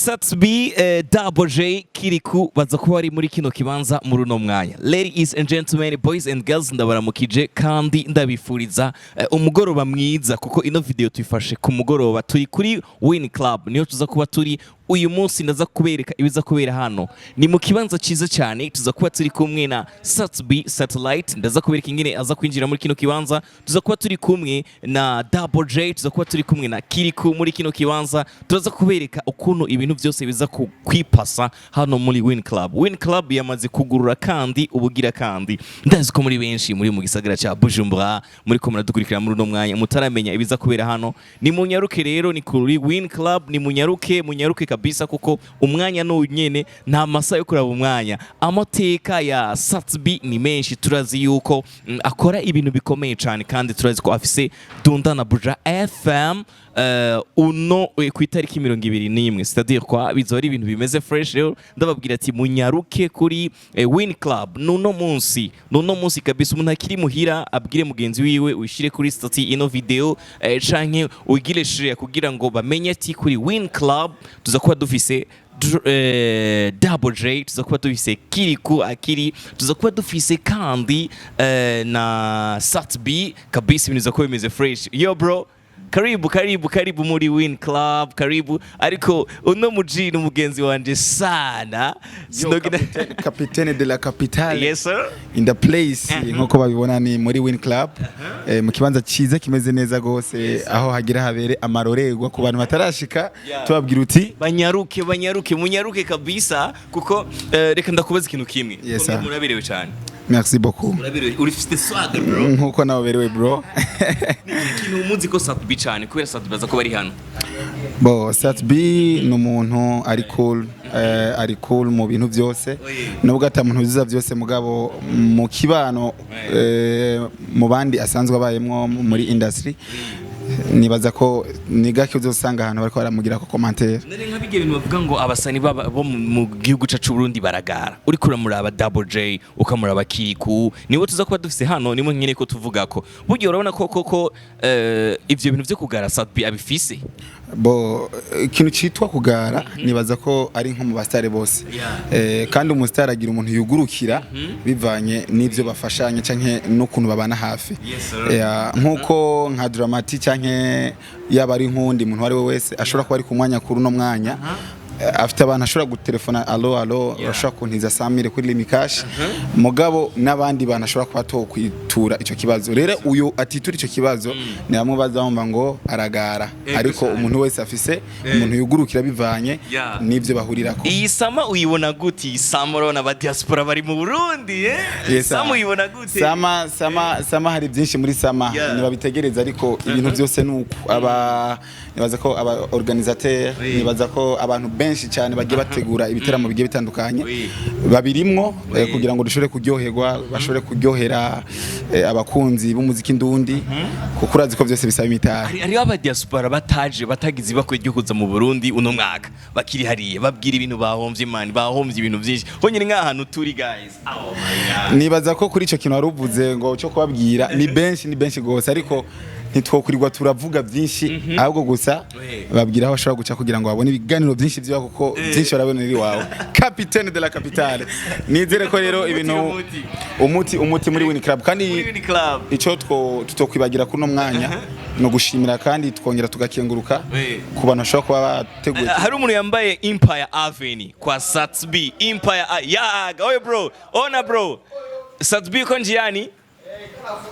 Satsby Double J Kiriku baza kuba ari muri kino kibanza muri uno mwanya. Ladies and gentlemen, boys and girls, ndabaramukije kandi ndabifuriza umugoroba mwiza kuko ino video tuyifashe ku mugoroba turi kuri Win Club niyo tuza kuba turi uyu munsi ndaza kubereka ibiza kubera hano ni mu kibanza ciza cyane tuza kuba turi kumwe na Satsby Satellite ndaza kubereka ingene aza kwinjira muri kino kibanza tuza kuba turi kumwe na Double J tuza kuba turi kumwe na Kiriku muri kino kibanza tuza kubereka ukuntu ibintu byose biza kwipasa hano muri Win Club. Win Club yamaze kugurura kandi ubugira kandi ndazi ko muri benshi muri mu gisagara cha Bujumbura muri ko muradukurikira muri uno mwanya mutaramenya ibiza kubera hano ni munyaruke rero ni kuri Win Club ni munyaruke kabisa kuko umwanya no nyene nta masa yo kuraba umwanya. Amateka ya Satsby ni menshi turazi yuko akora ibintu bikomeye cyane kandi turazi ko afise Dunda na Buja FM uno ku itariki 21 c'est-à-dire quoi bizo ari ibintu bimeze fresh rero ndababwira ati munyaruke kuri Win Club nuno munsi kabisa umuntu akiri muhira abwire mugenzi wiwe ushire kuri stati ino video canke ugire share kugira ngo bamenye ati kuri Win Club tuzakuba dufise Double J tuzakuba dufise Kiriku Akili tuzakuba dufise kandi na Satsby kabisa ibintu zakuba bimeze fresh. Yo bro, karibu muri Win Club, karibu ariko uno mujini umugenzi wanje sana Capitaine de la capitale. Yes sir, in the place nkuko babibona ni muri Win Club mu kibanza ciza kimeze neza gose aho hagira habere amarorerwa ku bantu batarashika tubabwira uti munyaruke kabisa kuko reka ndakubaza ikintu kimwe murabirewe cyane. Merci beaucoup. Uri fiste swag bro. Nkuko nawe berewe bro. Ikintu umuzi ko Satsby cyane kubera Satsby baza ko bari hano. Bo Satsby ni umuntu ari cool mu bintu byose nubwo atamuntu uziza byose mugabo mu kibano mu bandi asanzwe abayemwo muri industry nibaza ko nigake uzosanga ahantu bariko baramugira ko commentaire. Nari nkabige ibintu bavuga ngo abasani bo mu gihugu cacu Burundi baragara uri kuramuraba Double J ukamuraba Kiriku niwe tuza kuba dufise hano nimwe nyene ko tuvuga ko buryo urabona ko ivyo bintu vyo kugara Satsby abifise. Bo ikintu citwa kugara nibaza ko ari nko mu bastare bose kandi umustar agira umuntu yugurukira bivanye n'ivyo bafashanya canke n'ukuntu babana hafi nkuko nka dramatic canke yaba ari nkundi umuntu wari we wese ashobora kuba ari ku mwanya kuri no mwanya afite abantu ashobora gutelefona allo ashobora kuntiza Samire kuri Limikash mugabo nabandi bantu ashobora kuba to kwitura ico kibazo rero uyu atitura ico kibazo ni bamwe bazamva ngo aragara ariko umuntu wese afise umuntu yugurukira bivanye nivyo bahurirako. Iyi sama uyibona guti samoro na ba diaspora bari mu Burundi sama uyibona guti sama hari byinshi muri sama nibabitegereza ariko ibintu byose nuko nibaza ko aba organisateur nibaza ko abantu benshi cyane bagiye bategura ibiteramo bigiye bitandukanye babirimwo kugira ngo dushobore kuryoherwa bashobore kuryohera abakunzi b'umuziki ndundi kuko urazi ko byose bisaba imitari. Ari aba diaspora batagize ibakwe ryo kuza mu Burundi uno mwaka bakiri hariye babwira ibintu bahomvye ibintu byinshi honyine nk'ahantu turi guys. Oh my god, nibaza ko kuri ico kintu waruvuze ngo cyo kubabwira ni benshi gose ariko ntitwokurirwa turavuga byinshi ahubwo gusa babwira aho bashobora guca kugira ngo babone ibiganiro byinshi byo kuko byinshi barabonera iwawe. Capitaine de la capitale nizere ko rero ibintu umuti muri Win Club kandi ico tutokwibagira kuno mwanya no gushimira kandi twongera tugakenguruka ku bantu bashobora kuba bateguye. Hari umuntu yambaye Empire Avenue kwa Satsby Empire oye bro ona bro Satsby ko njiani.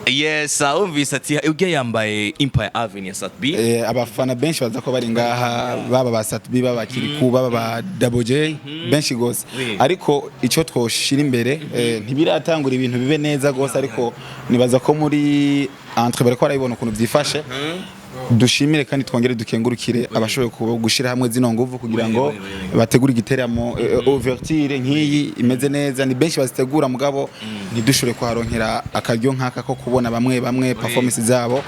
Yes, umvise ati ujya yambaye Empire Avenue ya Satsby. Abafana benshi baza ko bari ngaha baba ba Satsby baba Kiriku baba ba Double J benshi gose ariko ico twoshira imbere ntibiratangura ibintu bibe neza gose ariko nibaza ko muri entre bariko barabibona ukuntu byifashe dushimire kandi twongere dukengurukire abashoboye gushira hamwe zino nguvu kugira ngo bategure igiteramo ouverture nk'iyi imeze neza. Ni benshi bazitegura mugabo ntidushobore kuharonkera akaryo nk'aka ko kubona bamwe performance zabo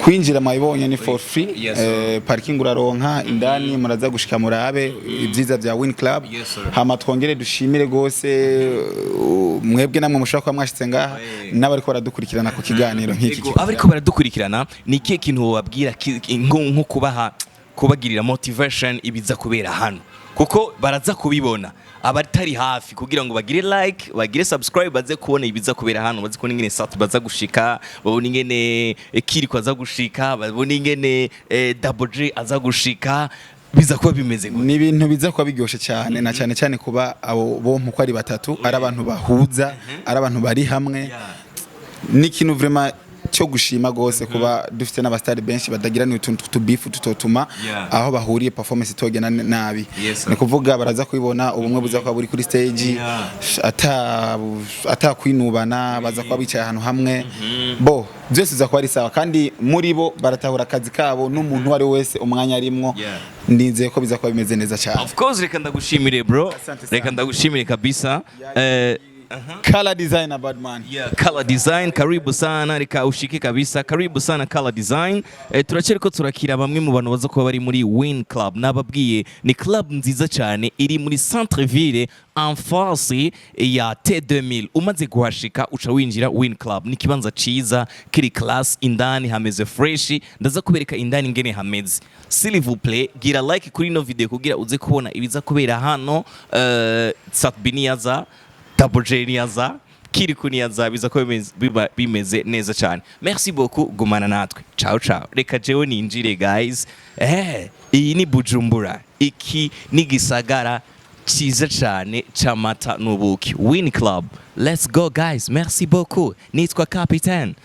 kwinjira mayibonye ni for free parking uraronka indani muraza gushika murabe ibyiza bya Win Club hama twongere dushimire gose mwebwe namwe mushaka kwa mwashitse ngaha n'abariko baradukurikirana ku kiganiro nk'iki abariko baradukurikirana ni kiye kintu wabwira nko kubaha kubagirira motivation ibiza kubera hano kuko baraza kubibona abatari hafi kugira ngo bagire like bagire subscribe baze kubona ibiza kubera hano baze kubona ingene Sat baza gushika babona ingene Kiri kwaza gushika babona ingene Double J aza gushika biza kuba bimeze gute ni ibintu biza kuba biryoshe cyane na cyane cyane kuba abo bompo ko ari batatu ari abantu bahuza ari abantu bari hamwe ni ikintu vraiment cyo gushima gose kuba dufite n'abastari benshi badagira n'utuntu tubifu tutotuma aho bahuriye performance itogena nabi ni kuvuga baraza kubibona ubumwe buza kuba buri kuri stage ata kwinubana baza kuba bicaye ahantu hamwe bo byose za kuba ari sawa kandi muri bo baratahura akazi kabo n'umuntu wari wese umwanya arimwo ndinze ko biza kuba bimeze neza cyane. Of course reka ndagushimire bro reka ndagushimire kabisa Color design bad man. Color design karibu sana reka ushike kabisa karibu sana color design turacyariko turakira bamwe mu bantu baza kuba bari muri Win Club nababwiye ni club nziza cyane iri muri centre ville en face ya T2000 umaze guhashika uca winjira Win Club ni kibanza ciza kiri class indani hameze fresh ndaza kubereka indani ngene hameze s'il vous plaît gira like kuri no video kugira uze kubona ibiza kubera hano Sat Biniaza Double J niyaza Kiri kuniyaza biza ko bimeze neza cyane. Merci beaucoup gumana natwe. Ciao ciao. Reka jewe ninjire guys. Iyi ni Bujumbura. Iki ni gisagara ciza cyane camata nubuki. Win Club. Let's go guys. Merci beaucoup. Nitwa Capitaine.